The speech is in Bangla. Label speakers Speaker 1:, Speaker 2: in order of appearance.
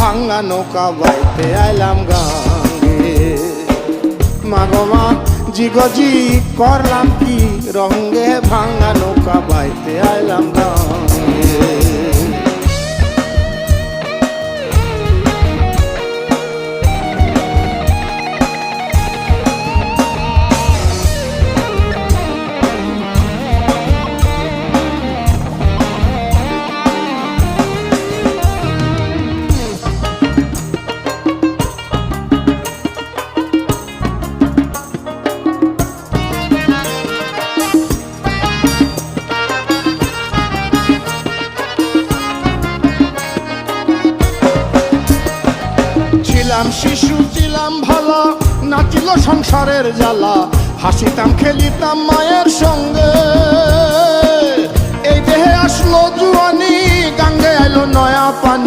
Speaker 1: ভাঙ্গা নৌকা বাইতে আইলাম গাঙ্গে। মাগো মা জিগজি করলাম কি রঙ্গে, ভাঙ্গা নৌকা বাইতে আইলাম গাঙ্গে। ছিলাম শিশু ছিলাম ভালা, নাচিল সংসারের জ্বালা, হাসিতাম খেলিতাম মায়ের সঙ্গে। এই দেহে আসলো জুয়ানি, গাঙ্গে আইলো নয়া পানি।